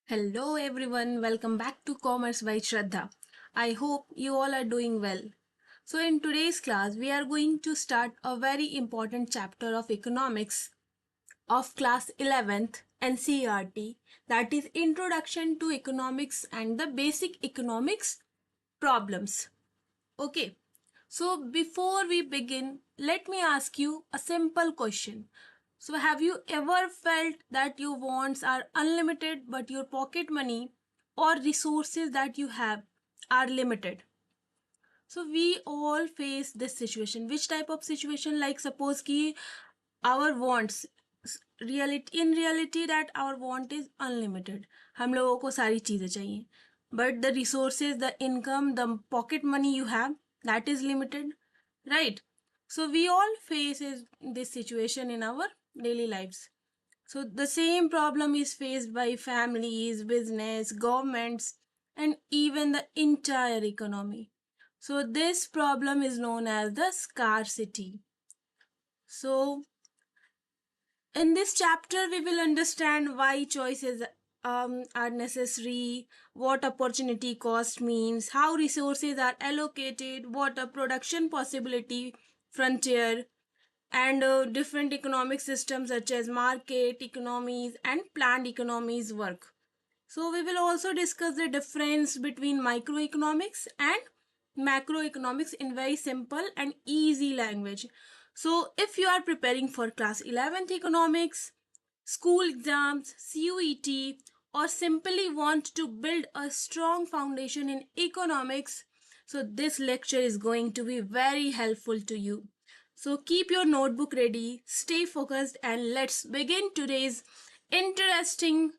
Hello everyone, welcome back to Commerce by Shraddha. I hope you all are doing well. So, in today's class, we are going to start a very important chapter of economics of class 11th NCERT, that is Introduction to Economics and the Basic Economics Problems. Okay, so before we begin, let me ask you a simple question. So, have you ever felt that your wants are unlimited but your pocket money or resources that you have are limited? So, we all face this situation. Which type of situation? Like, suppose ki our wants reality in reality that our want is unlimited. हम लोगों को सारी चीज़ें चाहिए. But the resources, the income, the pocket money you have, that is limited, right? So we all face this situation in our daily lives. So the same problem is faced by families, business, governments, and even the entire economy. So this problem is known as the scarcity. So in this chapter, we will understand why choices are necessary, what opportunity cost means, how resources are allocated, what a production possibility frontier, and different economic systems such as market economies and planned economies work. So, we will also discuss the difference between microeconomics and macroeconomics in very simple and easy language. So, if you are preparing for class 11th economics, school exams, CUET, or simply want to build a strong foundation in economics, so this lecture is going to be very helpful to you. So keep your notebook ready, stay focused, and let's begin today's interesting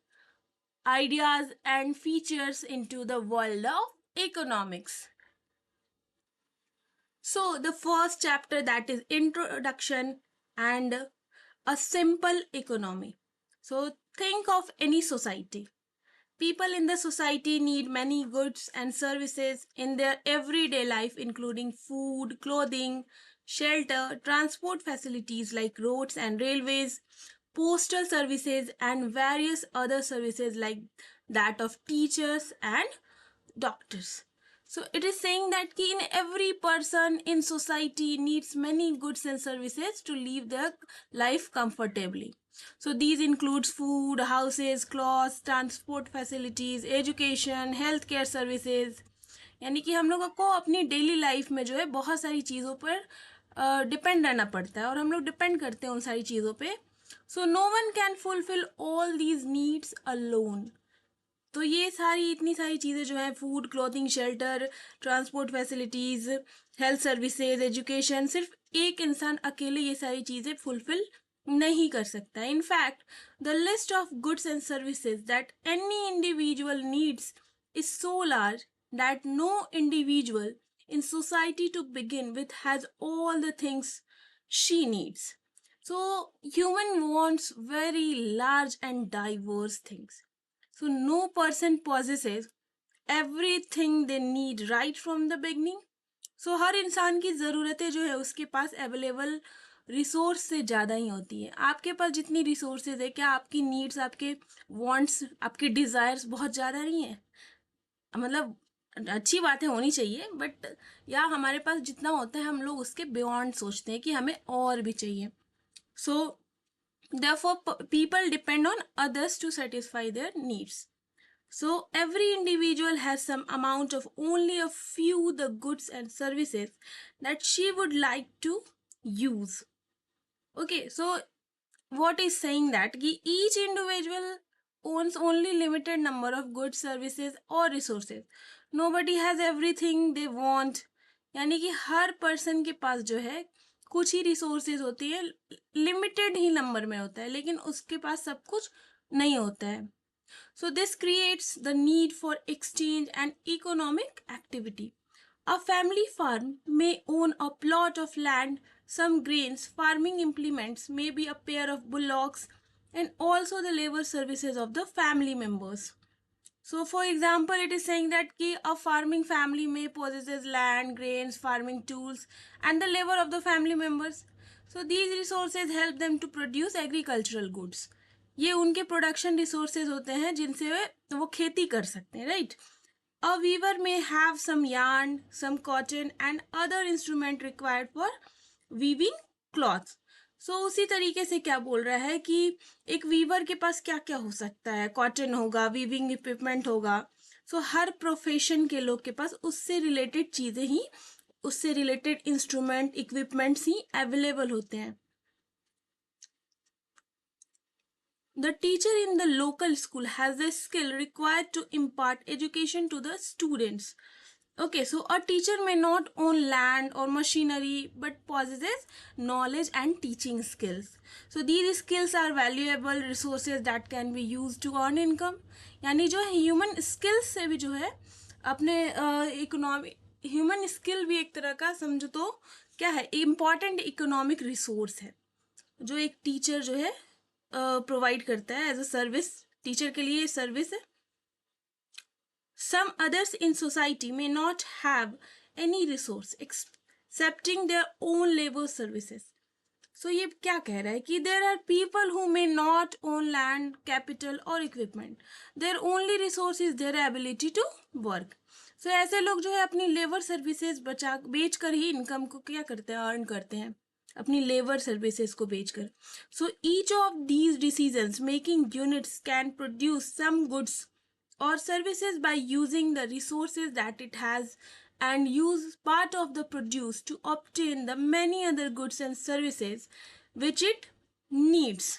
ideas and features into the world of economics. So the first chapter, that is introduction and a simple economy. So think of any society. People in the society need many goods and services in their everyday life, including food, clothing, shelter, transport facilities like roads and railways, postal services, and various other services like that of teachers and doctors. So it is saying that in every person in society needs many goods and services to live their life comfortably. So these includes food, houses, clothes, transport facilities, education, health care services. यानी कि हम लोगों को अपनी daily life में जो है बहुत सारी चीज़ों पर डिपेंड रहना पड़ता है और हम लोग डिपेंड करते हैं उन सारी चीज़ों पे. So no one can fulfil all these needs alone. तो ये सारी इतनी सारी चीज़ें जो हैं, food, clothing, shelter, transport facilities, health services, education, सिर्फ एक इंसान अकेले ये सारी चीज़ें फुलफिल नहीं कर सकता. In fact the list of goods and services that any individual needs is so large that no individual in society to begin with has all the things she needs. So human wants very large and diverse things. So no person possesses everything they need right from the beginning. So हर इंसान की ज़रूरतें जो है उसके पास available resource से ज़्यादा ही होती है. आपके पास जितनी रिसोर्सेज है, क्या आपकी नीड्स, आपके वांट्स, आपके डिज़ायर्स बहुत ज़्यादा नहीं है? मतलब अच्छी बातें होनी चाहिए, बट या हमारे पास जितना होता है हम लोग उसके बियॉन्ड सोचते हैं कि हमें और भी चाहिए. सो therefore people depend on others to satisfy their needs. So every individual has some amount of only a few the goods and services that she would like to use. Okay, so what is saying that each individual owns only limited number of goods, services or resources. Nobody has everything they want. यानी कि हर person के पास जो है कुछ ही resources होती है, limited ही number में होता है, लेकिन उसके पास सब कुछ नहीं होता है. So this creates the need for exchange and economic activity. A family farm may own a plot of land, some grains, farming implements, maybe a pair of bullocks, and also the labor services of the family members. So, for example, it is saying that a farming family may possesses land, grains, farming tools, and the labor of the family members. So, these resources help them to produce agricultural goods. ये उनके production resources होते हैं जिनसे वो खेती कर सकते हैं, right. A weaver may have some yarn, some cotton and other instrument required for weaving cloths. So उसी तरीके से क्या बोल रहा है कि एक वीवर के पास क्या क्या हो सकता है, कॉटन होगा, वीविंग इक्विपमेंट होगा। सो हर प्रोफेशन के लोग के पास उससे रिलेटेड चीज़ें ही, उससे रिलेटेड इंस्ट्रूमेंट इक्विपमेंट्स ही अवेलेबल होते हैं। The teacher in the local school has the skill required to impart education to the students. Okay, so a teacher may not own land or machinery but possesses knowledge and teaching skills. So these skills are valuable resources that can be used to earn income. यानी जो human skills से भी जो है अपने economy, human skill भी एक तरह का समझो तो क्या है, इम्पॉर्टेंट इकोनॉमिक रिसोर्स है जो एक टीचर जो है प्रोवाइड करता है एज अ सर्विस। टीचर के लिए सर्विस है। Some others in society may not have any resource excepting their own labor services. So ये क्या कह रहा है कि there are people who may not own land, capital or equipment. Their only resource is their ability to work. So ऐसे लोग जो है अपनी लेबर सर्विसेज बेच कर ही इनकम को क्या करते हैं, अर्न करते हैं अपनी लेबर सर्विसेज को बेचकर। So each of these decisions making units can produce some goods or services by using the resources that it has and use part of the produce to obtain the many other goods and services which it needs.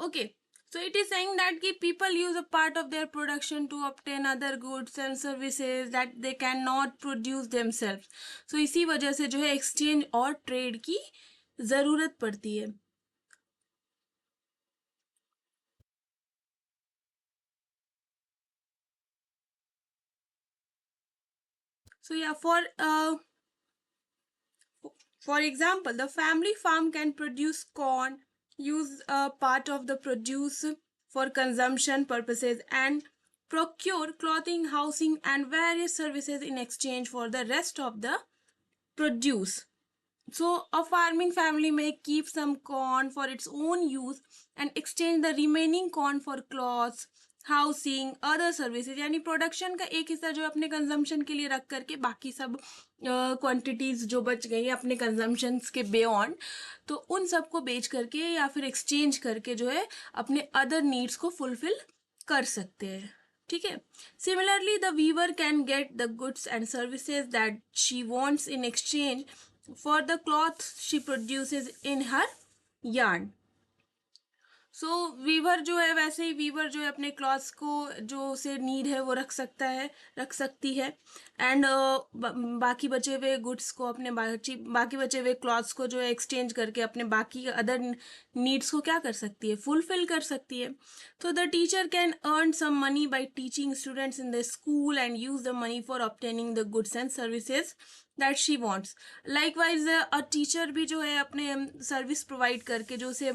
Okay, so it is saying that ki people use a part of their production to obtain other goods and services that they cannot produce themselves. So इसी वजह से जो है exchange और trade की ज़रूरत पड़ती है। So yeah, for example, the family farm can produce corn, use a part of the produce for consumption purposes, and procure clothing, housing, and various services in exchange for the rest of the produce. So, a farming family may keep some corn for its own use and exchange the remaining corn for cloths, housing, other services, यानी production का एक हिस्सा जो अपने consumption के लिए रख करके बाकी सब क्वांटिटीज जो बच गई अपने कंजम्पशंस के बियॉन्ड, तो उन सबको बेच करके या फिर एक्सचेंज करके जो है अपने अदर नीड्स को फुलफिल कर सकते हैं। ठीक है। Similarly the weaver can get the goods and services that she wants in exchange for the cloth she produces in her yarn. So weaver जो है, वैसे ही वीवर जो है अपने क्लॉथ्स को जो उसे नीड है वो रख सकती है एंड बाकी बचे हुए गुड्स को अपने बाकी बचे हुए क्लॉथ्स को जो है एक्सचेंज करके अपने बाकी अदर नीड्स को क्या कर सकती है, फुलफिल कर सकती है। तो the teacher can earn some money by teaching students in the school and use the money for obtaining the goods and services that she wants. Likewise a teacher भी जो है अपने सर्विस प्रोवाइड करके जो उसे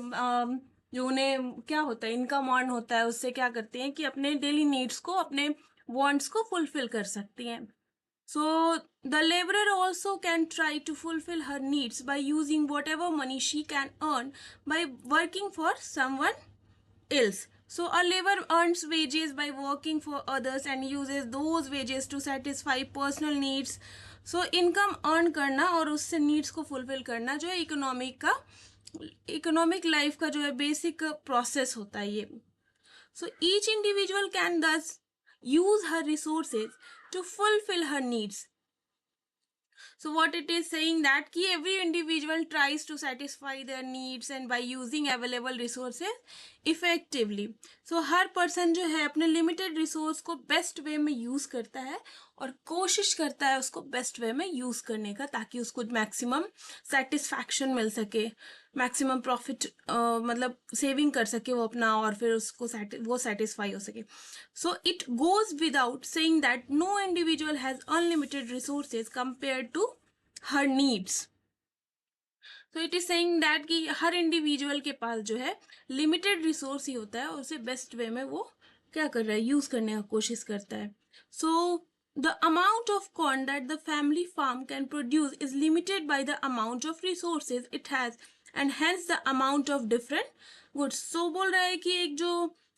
जो उन्हें क्या होता है, इनकम अर्न होता है, उससे क्या करती हैं कि अपने डेली नीड्स को, अपने वांट्स को फुलफिल कर सकती हैं। So the labourer also can try to fulfil her needs by using whatever money she can earn by working for someone else. So a laborer earns wages by working for others and uses those wages to satisfy personal needs. So income earn करना और उससे needs को fulfill करना जो है economic life का जो है बेसिक प्रोसेस होता है ये। So each individual can thus use her resources to fulfil her needs. So what it is saying that कि every individual tries to satisfy their needs and by using available resources effectively. So her person जो है अपने limited resource को best way में use करता है और कोशिश करता है उसको best way में use करने का, ताकि उसको maximum satisfaction मिल सके, maximum profit मतलब saving कर सके वो अपना, और फिर उसको वो satisfy हो सके. So it goes without saying that no individual has unlimited resources compared to her needs. तो इट इज सेइंग दैट कि हर इंडिविजुअल के पास जो है लिमिटेड रिसोर्स ही होता है और उसे बेस्ट वे में वो क्या कर रहा है, यूज करने का कोशिश करता है। So the amount of corn that the family farm can produce is limited by the amount of resources it has and hence the amount of different goods. So बोल रहा है कि एक जो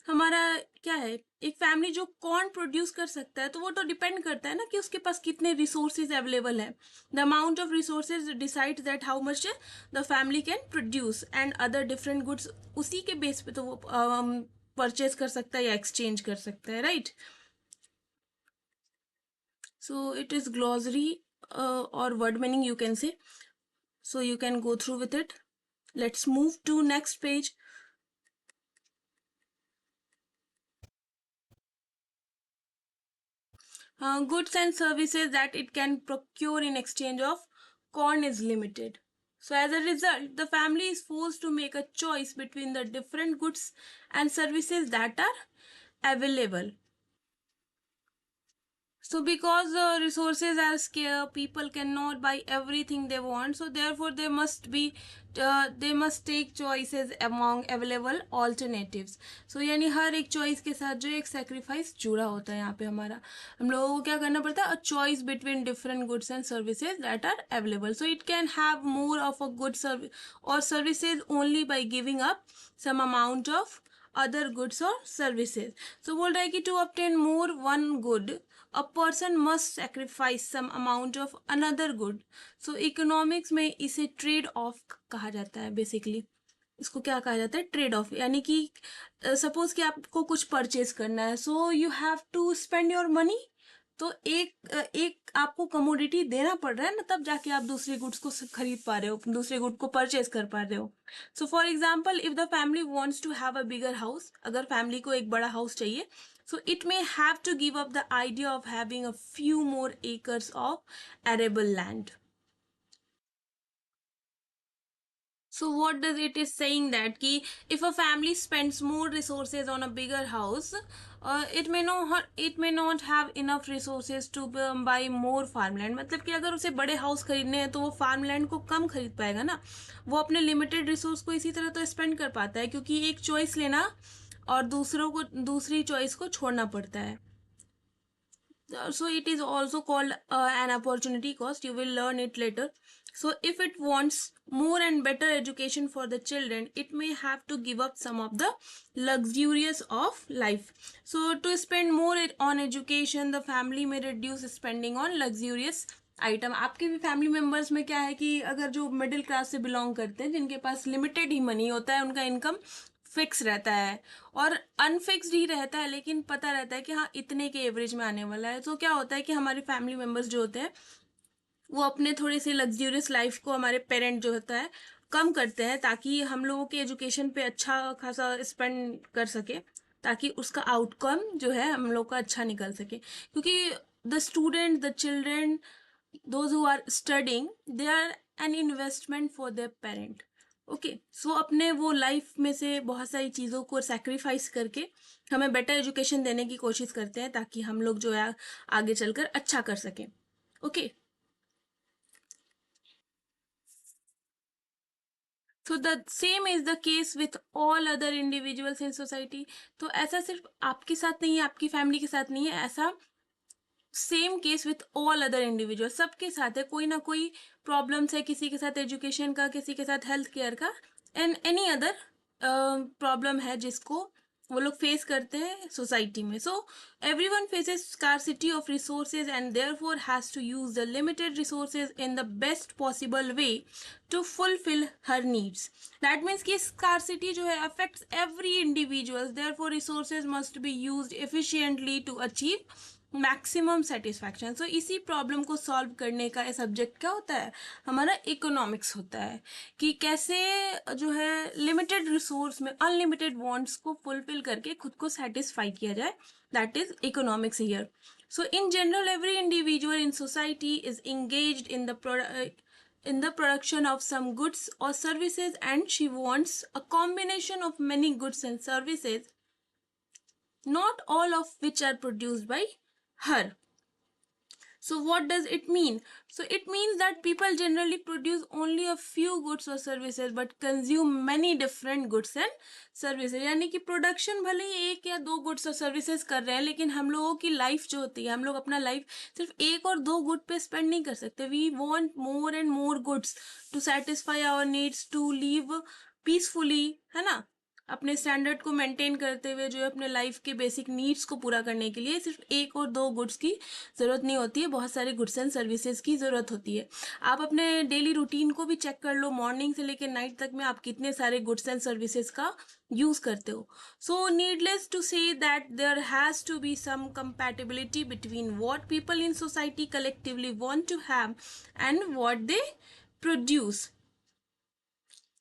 हमारा क्या है, एक फैमिली जो कॉर्न प्रोड्यूस कर सकता है तो वो तो डिपेंड करता है ना कि उसके पास कितने रिसोर्सेज अवेलेबल है. The amount of resources decides that how much the family can produce and other different goods उसी के बेस पे तो वो परचेज कर सकता है या एक्सचेंज कर सकता है, right. So it is glossary or word meaning you can say. So you can go through with it. Let's move to next page. Goods and services that it can procure in exchange of corn is limited. So as a result, the family is forced to make a choice between the different goods and services that are available. So because resources are scarce, people cannot buy everything they want. So therefore, they must take choices among available alternatives. So यानी हर एक choice के साथ जो एक sacrifice जुड़ा होता है यहाँ पे हमारा, हम लोगों को क्या करना पड़ता है, a choice between different goods and services that are available. So it can have more of a good service or services only by giving up some amount of other goods or services. So बोल रहा है कि to obtain more one good, a person must sacrifice some amount of another good. So economics में इसे trade off कहा जाता है basically. इसको क्या कहा जाता है, ट्रेड ऑफ. यानी कि सपोज कि आपको कुछ परचेज करना है, so you have to spend your money. तो एक आपको कमोडिटी देना पड़ रहा है ना, तब जाके आप दूसरे गुड्स को खरीद पा रहे हो, दूसरे गुड को परचेज कर पा रहे हो. So for example, if the family wants to have a bigger house, अगर फैमिली को एक बड़ा हाउस चाहिए, so it may have to give up the idea of having a few more acres of arable land. So what does it is saying that ki if a family spends more resources on a bigger house, it may not have enough resources to buy more farmland. मतलब कि अगर उसे बड़े house खरीदने हैं तो वो farmland को कम खरीद पाएगा ना, वो अपने लिमिटेड रिसोर्स को इसी तरह तो स्पेंड कर पाता है, क्योंकि एक चॉइस लेना और दूसरों को दूसरी चॉइस को छोड़ना पड़ता है. So it is also called an opportunity cost. You will learn it later. So if it wants more and better education for the children, it may have to give up some of the luxurious of life. So to spend more on education, the family may reduce spending on luxurious item. आपके भी family members में क्या है कि अगर जो middle class से belong करते हैं, जिनके पास लिमिटेड ही मनी होता है, उनका इनकम फिक्स रहता है और अनफिक्स्ड ही रहता है, लेकिन पता रहता है कि हाँ इतने के एवरेज में आने वाला है. तो क्या होता है कि हमारे फैमिली मेम्बर्स जो होते हैं वो अपने थोड़ी सी लग्जूरियस लाइफ को हमारे पेरेंट जो होता है कम करते हैं, ताकि हम लोगों के एजुकेशन पे अच्छा खासा स्पेंड कर सके, ताकि उसका आउटकम जो है हम लोग का अच्छा निकल सके. क्योंकि the student, the children, those who are studying, they are an investment for their parent. Okay, so अपने वो लाइफ में से बहुत सारी चीज़ों को सेक्रीफाइस करके हमें बेटर एजुकेशन देने की कोशिश करते हैं, ताकि हम लोग जो है आगे चलकर अच्छा कर सकें. Okay, so the same is the case with all other individuals in society. तो ऐसा सिर्फ आपके साथ नहीं है, आपकी फैमिली के साथ नहीं है, ऐसा same case with all other individual, सबके साथ है. कोई ना कोई प्रॉब्लम्स है, किसी के साथ एजुकेशन का, किसी के साथ हेल्थ केयर का, एंड एनी अदर प्रॉब्लम है जिसको वो लोग फेस करते हैं सोसाइटी में. So everyone faces scarcity of resources and therefore has to use the limited resources in the best possible way to fulfil her needs. That means कि scarcity जो है affects every individual, therefore resources must be used efficiently to achieve maximum satisfaction. So इसी problem को solve करने का subject क्या होता है, हमारा इकोनॉमिक्स होता है, कि कैसे जो है लिमिटेड रिसोर्स में अनलिमिटेड वांट्स को फुलफिल करके खुद को सेटिस्फाई किया जाए. That is economics here. So in general every individual in society is engaged in the production of some goods or services, and she wants a combination of many goods and services, not all of which are produced by her. So what does it mean? So it means that people generally produce only a few goods or services but consume many different goods and services. यानी कि production भले ही एक या दो goods और services कर रहे हैं, लेकिन हम लोगों की लाइफ जो होती है, हम लोग अपना लाइफ सिर्फ एक और दो गुड पे स्पेंड नहीं कर सकते. We want more and more goods to satisfy our needs, to live peacefully, है ना, अपने स्टैंडर्ड को मेंटेन करते हुए जो है अपने लाइफ के बेसिक नीड्स को पूरा करने के लिए सिर्फ एक और दो गुड्स की ज़रूरत नहीं होती है, बहुत सारे गुड्स एंड सर्विसेज की ज़रूरत होती है. आप अपने डेली रूटीन को भी चेक कर लो, मॉर्निंग से लेकर नाइट तक में आप कितने सारे गुड्स एंड सर्विसेज का यूज़ करते हो. So needless to say that there has to be some compatibility between what people in society collectively want to have and what they produce.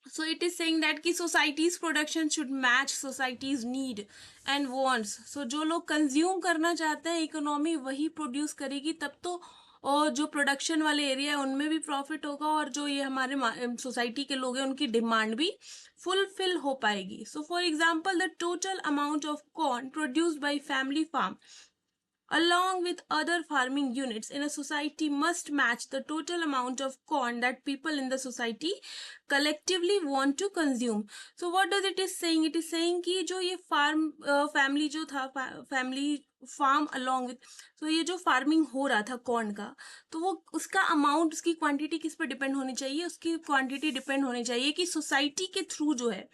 So it is saying that कि society's production should match society's need and wants. So जो लोग consume करना चाहते हैं economy वही produce करेगी, तब तो और जो प्रोडक्शन वाले एरिया है उनमें भी प्रॉफिट होगा, और जो ये हमारे सोसाइटी के लोग हैं उनकी डिमांड भी फुलफिल हो पाएगी. So for example the total amount of corn produced by family farm along with other farming units in a society must match the total amount of corn that people in the society collectively want to consume. So what does it is saying? It is saying कि जो ये family जो था, family farm along with, so ये जो farming हो रहा था कॉर्न का, तो वो उसका अमाउंट, उसकी क्वांटिटी किस पर डिपेंड होनी चाहिए? उसकी क्वांटिटी डिपेंड होनी चाहिए कि सोसाइटी के थ्रू जो है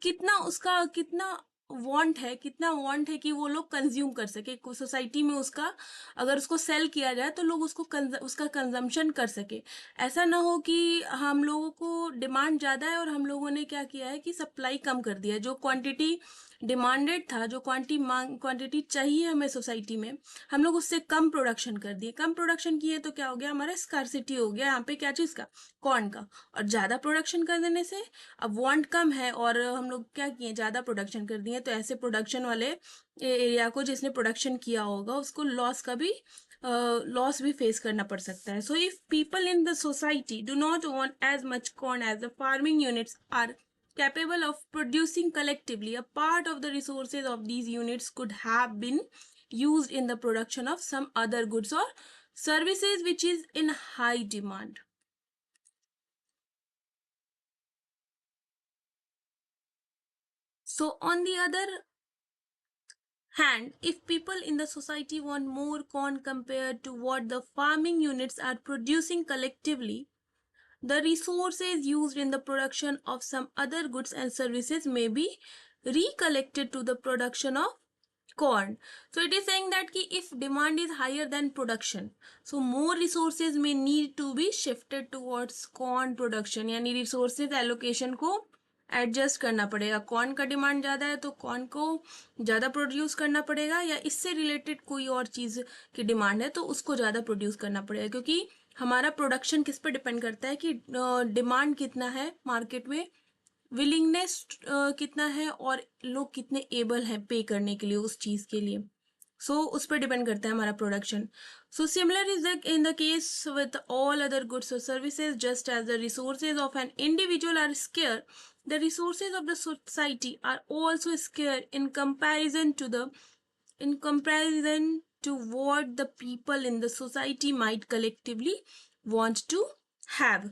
कितना उसका कितना वांट है, कितना वांट है कि वो लोग कंज्यूम कर सके सोसाइटी में. उसका अगर उसको सेल किया जाए तो लोग उसका कंजम्पशन कर सके. ऐसा ना हो कि हम लोगों को डिमांड ज़्यादा है और हम लोगों ने क्या किया है कि सप्लाई कम कर दिया. जो क्वांटिटी डिमांडेड था, जो क्वांटिटी चाहिए हमें सोसाइटी में, हम लोग उससे कम प्रोडक्शन कर दिए. कम प्रोडक्शन किए तो क्या हो गया, हमारा स्कार्सिटी हो गया यहाँ पे, क्या चीज़ का, कॉर्न का. और ज़्यादा प्रोडक्शन कर देने से अब वांट कम है और हम लोग क्या किए, ज़्यादा प्रोडक्शन कर दिए, तो ऐसे प्रोडक्शन वाले एरिया को जिसने प्रोडक्शन किया होगा उसको लॉस भी फेस करना पड़ सकता है. So if people in the society do not want as much corn as the farming units are capable of producing collectively, a part of the resources of these units could have been used in the production of some other goods or services which is in high demand. So on the other hand, if people in the society want more corn compared to what the farming units are producing collectively, the resources used in the production of some other goods and services may be recollected to the production of corn. So it is saying that ki if demand is higher than production, so more resources may need to be shifted towards corn production. यानी resources allocation को adjust करना पड़ेगा. Corn का demand ज़्यादा है तो corn को ज़्यादा प्रोड्यूस करना पड़ेगा, या इससे रिलेटेड कोई और चीज़ की डिमांड है तो उसको ज़्यादा प्रोड्यूस करना पड़ेगा. क्योंकि हमारा प्रोडक्शन किस पर डिपेंड करता है कि डिमांड कितना है मार्केट में, विलिंगनेस कितना है, और लोग कितने एबल हैं पे करने के लिए उस चीज़ के लिए. सो उस पर डिपेंड करता है हमारा production. So similar is in the case with all other goods और services. Just as the resources of an individual are scarce, the resources of the society are also scarce in comparison to what the people in the society might collectively want to have.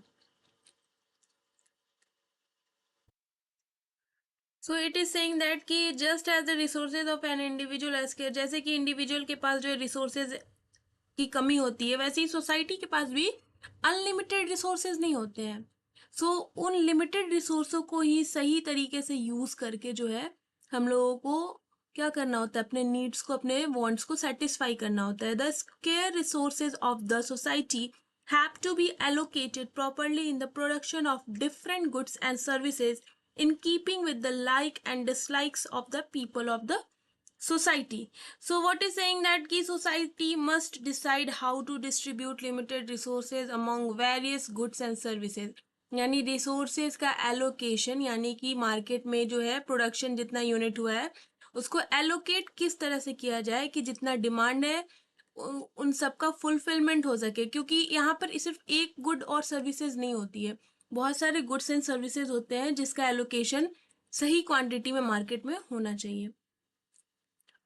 So it is saying that कि just as the resources of an individual are scarce, जैसे कि individual के पास जो resources की कमी होती है, वैसे ही सोसाइटी के पास भी अनलिमिटेड रिसोर्सेज नहीं होते हैं. सो उन लिमिटेड रिसोर्सों को ही सही तरीके से यूज़ करके जो है हम लोगों को क्या करना होता है, अपने नीड्स को, अपने वांट्स को सेटिस्फाई करना होता है. The scarce resources of the society have to be allocated properly in the production of different goods and services in keeping with the like and dislikes of the people of the society. So what is saying that ki society must decide how to distribute limited resources among various goods and services. यानी resources का allocation, यानी कि market में जो है production जितना unit हुआ है उसको एलोकेट किस तरह से किया जाए कि जितना डिमांड है उन सब का फुलफिलमेंट हो सके. क्योंकि यहाँ पर सिर्फ एक गुड और सर्विसेज नहीं होती है, बहुत सारे गुड्स एंड सर्विसेज होते हैं जिसका एलोकेशन सही क्वांटिटी में मार्केट में होना चाहिए.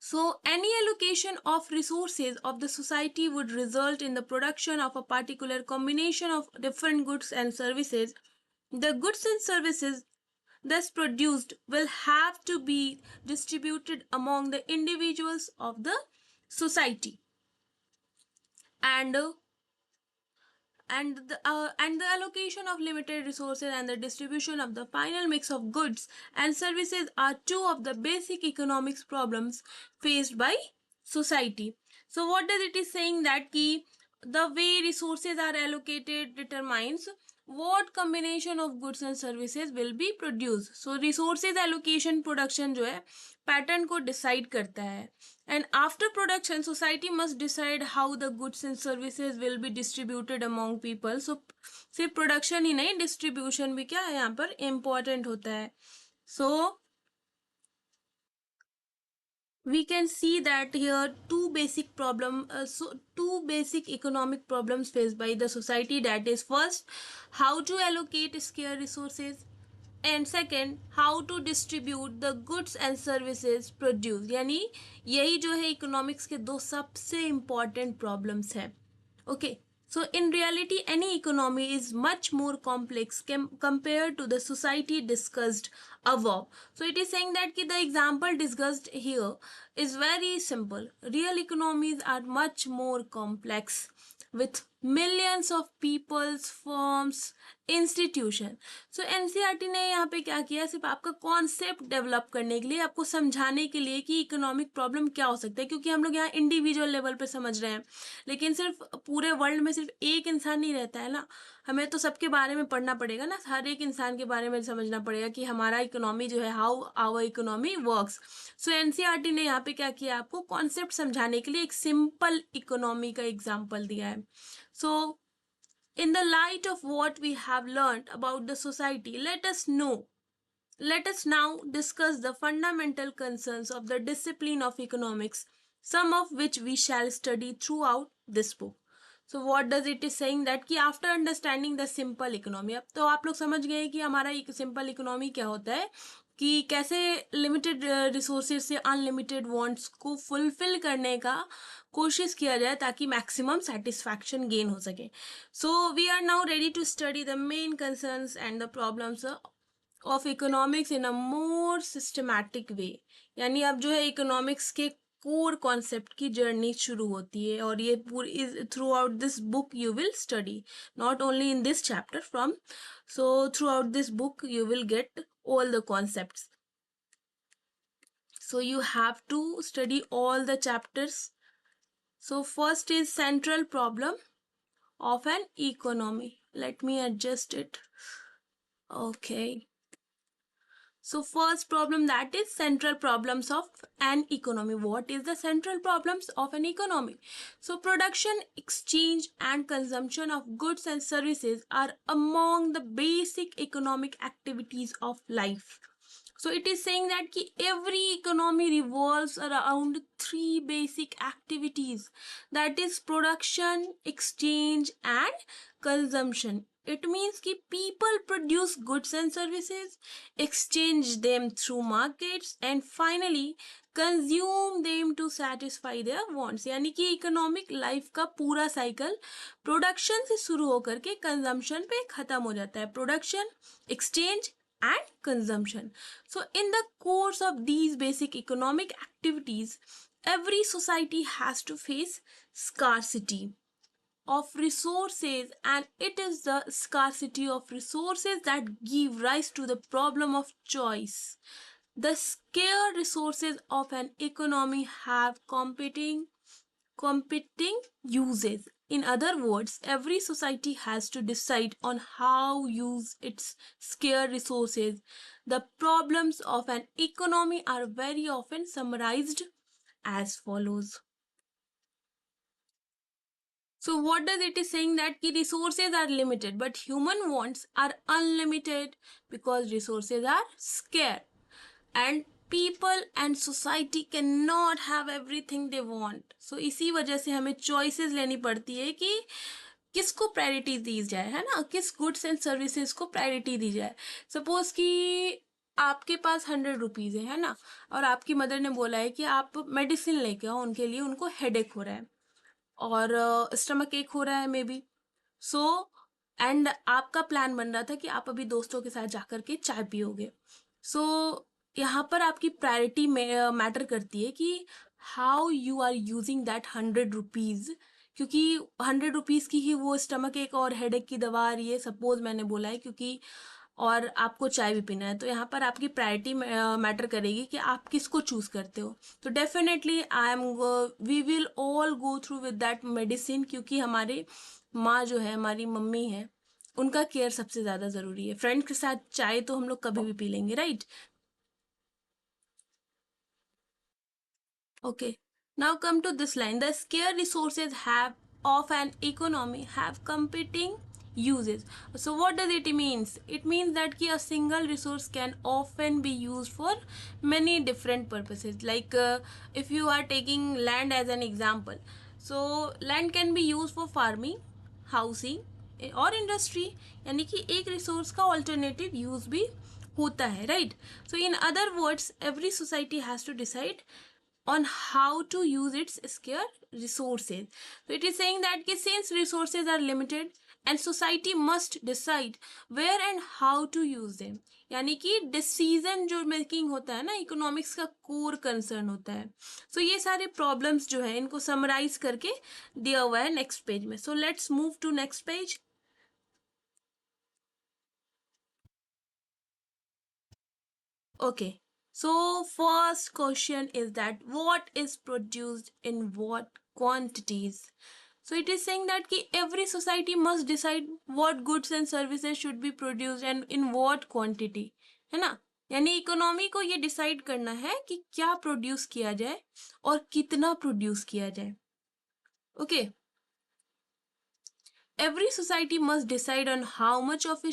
So any allocation of resources of the society would result in the production of a particular combination of different goods and services. The goods and services thus produced will have to be distributed among the individuals of the society, and the allocation of limited resources and the distribution of the final mix of goods and services are two of the basic economics problems faced by society. So what does it is saying that ki the way resources are allocated determines what combination of goods and services will be produced. So resources allocation production जो है pattern को decide करता है, and after production society must decide how the goods and services will be distributed among people. So सिर्फ production ही नहीं, distribution भी क्या है यहाँ पर इम्पोर्टेंट होता है. So we can see that here two basic economic problems faced by the society, that is first how to allocate scarce resources, and second how to distribute the goods and services produce. यानी यही जो है economics के दो सबसे important problems हैं. Okay, so in reality any economy is much more complex compared to the society discussed above. So it is saying that the example discussed here is very simple. Real economies are much more complex with millions of peoples, firms, institution. So NCERT ने यहाँ पे क्या किया, सिर्फ आपका concept develop करने के लिए, आपको समझाने के लिए कि इकोनॉमिक प्रॉब्लम क्या हो सकता है, क्योंकि हम लोग यहाँ इंडिविजुअल लेवल पे समझ रहे हैं, लेकिन सिर्फ पूरे वर्ल्ड में सिर्फ एक इंसान नहीं रहता है ना, हमें तो सबके बारे में पढ़ना पड़ेगा ना, हर एक इंसान के बारे में समझना पड़ेगा कि हमारा इकोनॉमी जो है, how our economy works. So NCERT ने यहाँ पे क्या किया, आपको कॉन्सेप्ट समझाने के लिए एक सिंपल इकोनॉमी का एग्जाम्पल दिया है. सो in the light of what we have learned about the society, let us now discuss the fundamental concerns of the discipline of economics, some of which we shall study throughout this book. So what does it is saying that कि after understanding the simple economy, अब तो आप लोग समझ गए कि हमारा एक सिंपल इकोनॉमी क्या होता है, कि कैसे लिमिटेड रिसोर्सेज से अनलिमिटेड वांट्स को फुलफिल करने का कोशिश किया जाए ताकि मैक्सिमम सेटिस्फैक्शन गेन हो सके. So we are now ready to study the main concerns and the problems of economics in a more systematic way. यानी अब जो है इकोनॉमिक्स के कोर कॉन्सेप्ट की जर्नी शुरू होती है, और ये पूरी through out this book you will study, not only in this chapter from, so throughout this book you will get all the concepts. So you have to study all the chapters. So first is central problem of an economy. Let me adjust it. Okay, so first problem, that is central problems of an economy. What is the central problems of an economy? So production, exchange and consumption of goods and services are among the basic economic activities of life. So it is saying that every economy revolves around three basic activities, that is production, exchange and consumption. It means कि people produce goods and services, exchange them through markets and finally consume them to satisfy their wants. यानी कि economic life का पूरा cycle production से शुरू होकर के consumption पे खत्म हो जाता है. Production, exchange and consumption. So in the course of these basic economic activities, every society has to face scarcity of resources, and it is the scarcity of resources that give rise to the problem of choice. The scarce resources of an economy have competing uses. In other words, every society has to decide on how use its scarce resources. The problems of an economy are very often summarized as follows. So what does it is saying, that the resources are limited but human wants are unlimited because resources are scarce, and people and society cannot have everything they want. So इसी वजह से हमें choices लेनी पड़ती है कि किसको priority दी जाए, है ना, किस गुड्स एंड सर्विसेज को प्रायोरिटी दी जाए. सपोज कि आपके पास 100 रुपीज़ है ना, और आपकी मदर ने बोला है कि आप मेडिसिन लेके आओ उनके लिए, उनको हेडेक हो रहा है और स्टमक एक हो रहा है मे बी। सो एंड आपका प्लान बन रहा था कि आप अभी दोस्तों के साथ जाकर के चाय पियोगे। सो यहाँ पर आपकी प्रायोरिटी मैटर करती है कि how you are using that 100 rupees, क्योंकि 100 रुपीज़ की ही वो स्टमक एक और हेडेक की दवा आ रही है, सपोज मैंने बोला है, क्योंकि और आपको चाय भी पीना है। तो यहाँ पर आपकी प्रायोरिटी मैटर करेगी कि आप किसको चूज करते हो। तो definitely I am we will all go through with that medicine, क्योंकि हमारे माँ जो है, हमारी मम्मी है, उनका केयर सबसे ज़्यादा ज़रूरी है। फ्रेंड्स के साथ चाय तो हम लोग कभी भी पी लेंगे, right? Okay. Now come to this line. The scarce resources have of an economy have competing uses. So what does it means? It means that a single resource can often be used for many different purposes. Like if you are taking land as an example, so land can be used for farming, housing और industry, यानी कि एक resource का alternative use भी होता है, right? So in other words every society has to decide on how to use its scarce resources. So it is saying that since resources are limited and society must decide where and how to use them. यानी कि decision जो making होता है ना, economics का core concern होता है। सो ये सारे प्रॉब्लम्स जो है इनको समराइज करके दिया हुआ है नेक्स्ट पेज में। So let's move to next page. Okay, so first question is that what is produced in what quantities? So it is saying that ki every society must decide what goods and services should be produced and in what quantity, है ना? यानी economy को ये decide करना है कि क्या produce किया जाए और कितना प्रोड्यूस किया जाए। Okay, every society must decide on how much of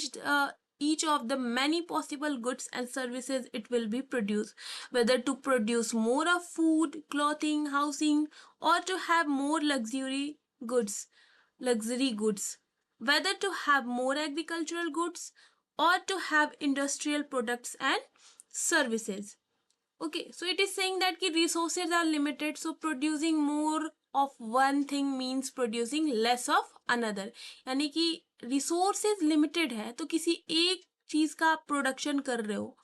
each of the many possible goods and services it will be produced, whether to produce more of food, clothing, housing, or to have more luxury goods, whether to have more agricultural goods or to have industrial products and services. Okay, so it is saying that ki resources are limited, so producing more of one thing means producing less of another. यानी कि resources limited है तो किसी एक चीज का आप production कर रहे हो,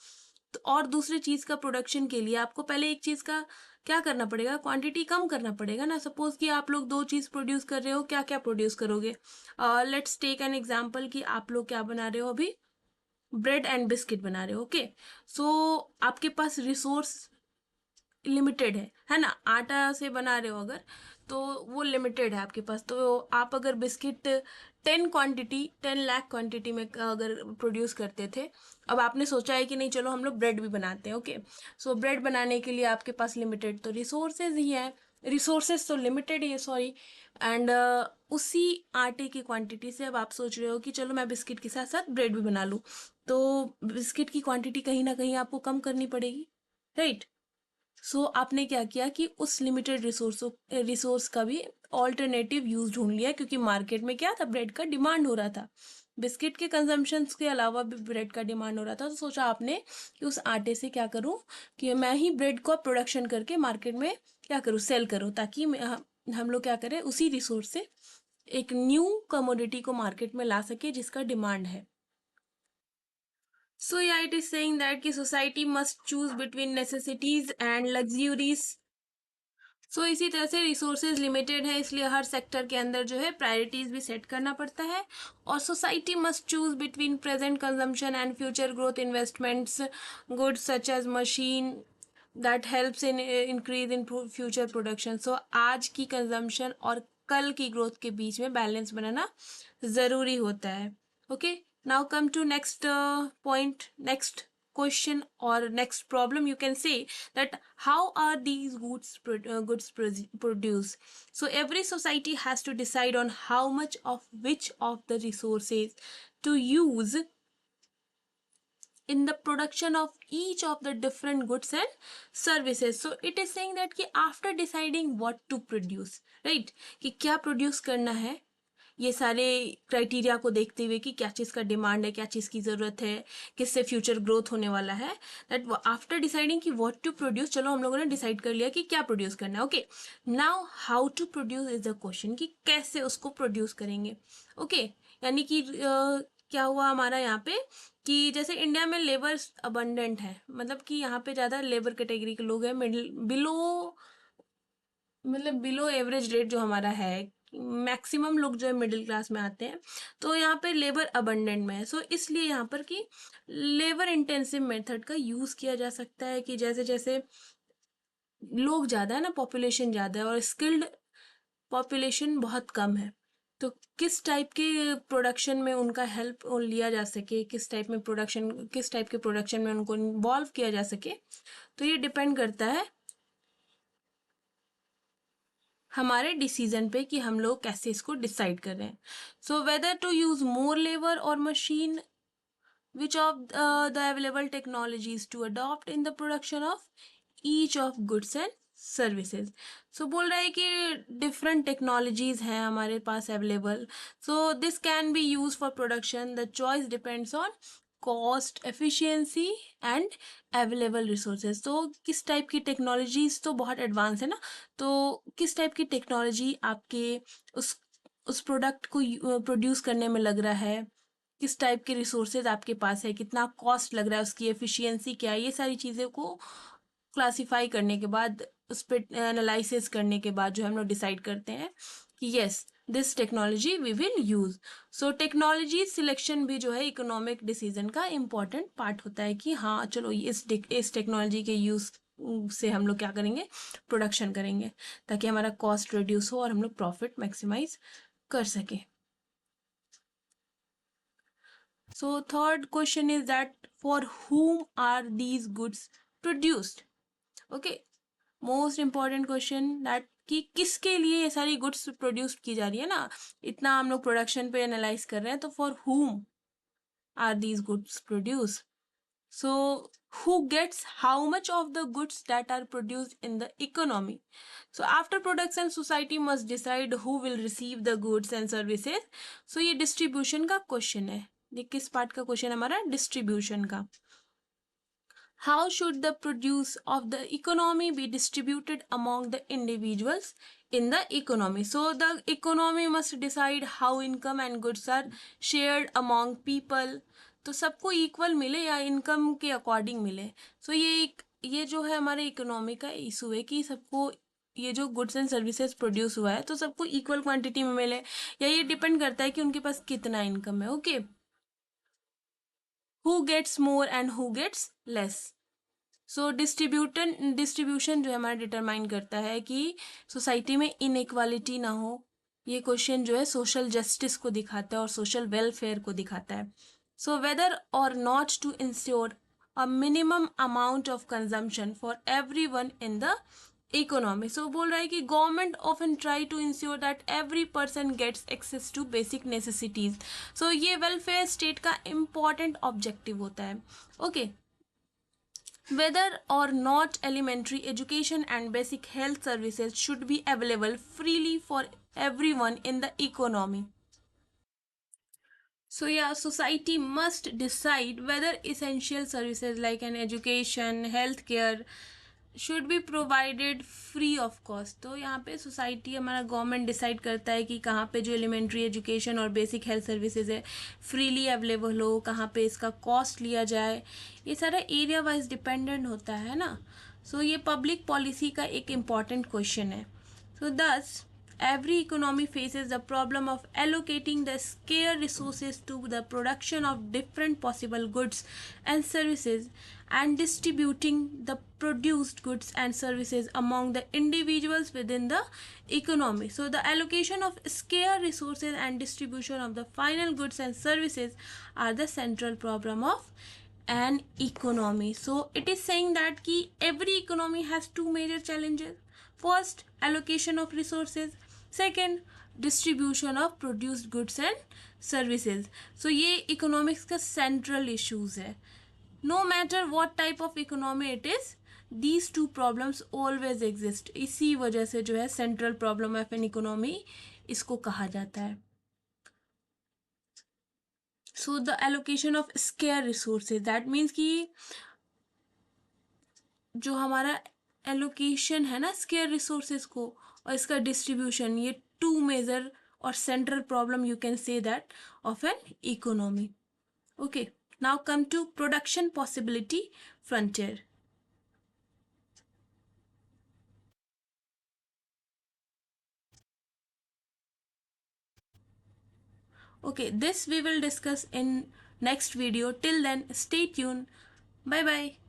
तो और दूसरे चीज का प्रोडक्शन के लिए आपको पहले एक चीज का क्या करना पड़ेगा, क्वांटिटी कम करना पड़ेगा ना। सपोज कि आप लोग दो चीज प्रोड्यूस कर रहे हो, क्या क्या प्रोड्यूस करोगे? लेट्स टेक एन एग्जांपल कि आप लोग क्या बना रहे हो अभी, ब्रेड एंड बिस्किट बना रहे हो। ओके, सो आपके पास रिसोर्स लिमिटेड है ना? आटा से बना रहे हो अगर, तो वो लिमिटेड है आपके पास। तो आप अगर बिस्किट 10 लाख क्वांटिटी में अगर प्रोड्यूस करते थे, अब आपने सोचा है कि नहीं चलो हम लोग ब्रेड भी बनाते हैं। ओके, सो ब्रेड बनाने के लिए आपके पास लिमिटेड तो रिसोर्सेज ही है, रिसोर्सेज तो लिमिटेड ही है, सॉरी। एंड उसी आटे की क्वांटिटी से अब आप सोच रहे हो कि चलो मैं बिस्किट के साथ साथ ब्रेड भी बना लूँ, तो बिस्किट की क्वांटिटी कहीं ना कहीं आपको कम करनी पड़ेगी, राइट? सो आपने क्या किया कि उस लिमिटेड रिसोर्स का भी ऑल्टरनेटिव यूज ढूंढ लिया, क्योंकि मार्केट में क्या था, ब्रेड का डिमांड हो रहा था, बिस्किट के कंजम्पशन के अलावा भी ब्रेड का डिमांड हो रहा था। तो सोचा आपने कि उस आटे से क्या करूं कि मैं ही ब्रेड को प्रोडक्शन करके मार्केट में क्या करूं, सेल करूं, ताकि हम लोग क्या करें, उसी रिसोर्स से एक न्यू कमोडिटी को मार्केट में ला सके जिसका डिमांड है। So yeah, it is saying that कि society must choose between necessities and luxuries. सो इसी तरह से रिसोर्सेज लिमिटेड है, इसलिए हर सेक्टर के अंदर जो है प्रायोरिटीज भी सेट करना पड़ता है। और society must choose between present consumption and future growth investments, goods such as machine that helps in increase in future production. So आज की कंजम्पशन और कल की ग्रोथ के बीच में बैलेंस बनाना ज़रूरी होता है। Okay, now come to next point, next question or next problem, you can say that how are these goods produced. So every society has to decide on how much of which of the resources to use in the production of each of the different goods and services. So it is saying that कि after deciding what to produce, right, कि क्या produce करना है, ये सारे criteria को देखते हुए कि क्या चीज़ का डिमांड है, क्या चीज़ की ज़रूरत है, किससे फ्यूचर ग्रोथ होने वाला है, दैट आफ्टर डिसाइडिंग कि व्हाट टू प्रोड्यूस, चलो हम लोगों ने डिसाइड कर लिया कि क्या प्रोड्यूस करना है, okay, now how to produce is the question, कि कैसे उसको प्रोड्यूस करेंगे, ओके। यानी कि क्या हुआ हमारा यहाँ पे कि जैसे इंडिया में लेबर अबंडेंट है, मतलब कि यहाँ पे ज़्यादा लेबर कैटेगरी के लोग हैं, मिडिल बिलो, मतलब बिलो एवरेज रेट जो हमारा है, मैक्सिमम लोग जो है मिडिल क्लास में आते हैं, तो यहाँ पे लेबर अबंडेंट में है। सो इसलिए यहाँ पर कि लेबर इंटेंसिव मेथड का यूज़ किया जा सकता है, कि जैसे जैसे लोग ज़्यादा है ना, पॉपुलेशन ज़्यादा है और स्किल्ड पॉपुलेशन बहुत कम है, तो किस टाइप के प्रोडक्शन में उनका हेल्प लिया जा सके, किस टाइप के प्रोडक्शन में उनको इन्वॉल्व किया जा सके, तो ये डिपेंड करता है हमारे डिसीजन पे कि हम लोग कैसे इसको डिसाइड कर रहे हैं। So whether to use more labour और machine, which of the available technologies to adopt in the production of each of goods and services। So बोल रहा है कि डिफरेंट टेक्नोलॉजीज हैं हमारे पास available, so this can be use for production, the choice depends on cost, efficiency and available resources. तो किस type की टेक्नोलॉजीज तो बहुत एडवांस है ना, तो किस टाइप की टेक्नोलॉजी आपके उस प्रोडक्ट को प्रोड्यूस करने में लग रहा है, किस टाइप के रिसोर्सेज आपके पास है, कितना कॉस्ट लग रहा है, उसकी एफिशिएंसी क्या है, ये सारी चीज़ें को क्लासिफाई करने के बाद, उस पर एनालिसिस करने के बाद जो हम लोग डिसाइड करते हैं कि yes this technology we will use. So technology selection भी जो है इकोनॉमिक डिसीजन का इम्पॉर्टेंट पार्ट होता है, कि हाँ चलो इस टेक्नोलॉजी के यूज़ से हम लोग क्या करेंगे, प्रोडक्शन करेंगे, ताकि हमारा कॉस्ट रिड्यूस हो और हम लोग प्रॉफिट मैक्सिमाइज कर सकें। So third question is that for whom are these goods produced? Okay, most important question that कि किसके लिए ये सारी गुड्स प्रोड्यूस की जा रही है ना, इतना हम लोग प्रोडक्शन पे एनालाइज कर रहे हैं, तो for whom are these goods produced? So who gets how much of the goods that are produced in the economy? So after production society must decide who will receive the goods and services. So ये distribution का question है, ये किस part का question हमारा, distribution का। How should the produce of the economy be distributed among the individuals in the economy? So the economy must decide how income and goods are shared among people. तो सबको equal मिले या income के according मिले। सो ये जो है हमारे इकोनॉमी का इशू है कि सबको ये जो गुड्स एंड सर्विसेज प्रोड्यूस हुआ है तो सबको इक्वल क्वांटिटी में मिले, या ये डिपेंड करता है कि उनके पास कितना इनकम है, okay. Who gets more and who gets less. So distribution जो है हमारा डिटरमाइन करता है कि सोसाइटी में इनइक्वालिटी ना हो। ये क्वेश्चन जो है सोशल जस्टिस को दिखाता है और सोशल वेलफेयर को दिखाता है। सो वेदर और not to ensure a minimum amount of consumption for everyone in the economy. So बोल रहा है कि government often try to ensure that every person gets access to basic necessities. So ये welfare state का important objective होता है, okay. Whether or not elementary education and basic health services should be available freely for everyone in the economy. So yeah, society must decide whether essential services like an education, healthcare should be provided free of cost. तो यहाँ पे society, हमारा government decide करता है कि कहाँ पे जो एलिमेंट्री एजुकेशन और बेसिक हेल्थ सर्विसेज है फ्रीली अवेलेबल हो, कहाँ पे इसका कॉस्ट लिया जाए, ये सारा एरिया वाइज डिपेंडेंट होता है ना। सो ये पब्लिक पॉलिसी का एक इम्पॉर्टेंट क्वेश्चन है। सो दस every economy faces the problem of allocating the scarce resources to the production of different possible goods and services and distributing the produced goods and services among the individuals within the economy. So the allocation of scarce resources and distribution of the final goods and services are the central problem of an economy. So it is saying that ki every economy has two major challenges. First, allocation of resources. Second, distribution of produced goods and services. So ये economics का central issues है। No matter what type of economy it is, these two problems always exist. इसी वजह से जो है central problem of an economy इसको कहा जाता है। So the allocation of scarce resources, that means कि जो हमारा एलोकेशन है ना स्केयर रिसोर्सेज को और इसका डिस्ट्रीब्यूशन, ये टू मेजर और central problem you can say that of an economy. Okay, now come to production possibility frontier. Okay, this we will discuss in next video. Till then, stay tuned. Bye bye.